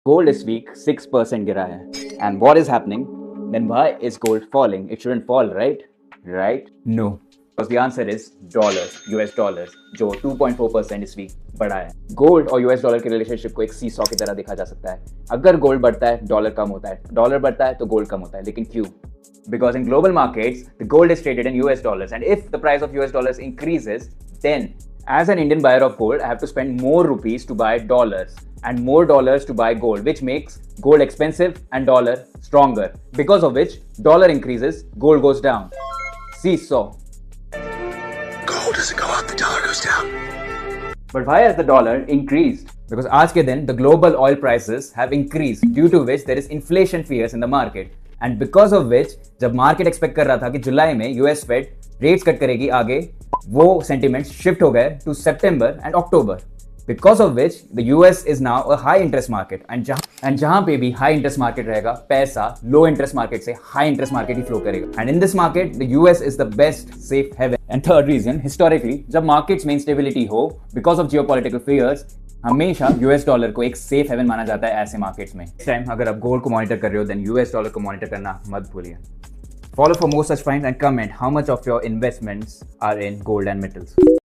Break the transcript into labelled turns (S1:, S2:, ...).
S1: Gold is weak, 6% गिरा है. And what is happening? Then why is gold falling? It shouldn't fall, right? Right? No. Because the answer is dollars, US dollars, जो 2.4% इस week बढ़ा है. Gold और US dollar के relationship को एक सीसॉ की तरह देखा जा सकता है. अगर गोल्ड बढ़ता है डॉलर कम होता है, डॉलर बढ़ता है तो गोल्ड कम होता है. लेकिन क्यों? Because in global markets, the gold is traded in US dollars, and if the price of US dollars increases, then as an Indian buyer of gold, I have to spend more rupees to buy dollars and more dollars to buy gold, which makes gold expensive and dollar stronger. Because of which, dollar increases, gold goes down. Seesaw.
S2: Gold doesn't go up, the dollar goes down.
S1: But why has the dollar increased? Because आज के दिन the global oil prices have increased, due to which there is inflation fears in the market. And because of which, जब market expect कर रहा था कि जुलाई में US Fed rates cut करेगी आगे, वो सेंटिमेंट शिफ्ट हो गए to September and October. Because of which the US is now a high interest market, and जहां पे भी high interest market रहेगा, पैसा low interest market से high interest market ही flow करेगा. And in this market, the US is the best safe haven. And third reason, historically, जब markets में instability हो because of geopolitical fears, हमेशा US dollar को एक सेफ हेवन माना जाता है ऐसे मार्केट्स में. इस टाइम अगर आप गोल्ड को मॉनिटर कर रहे हो, देन यूएस डॉलर को मॉनिटर करना मत भूलिए. Follow for more such finds and comment how much of your investments are in gold and metals.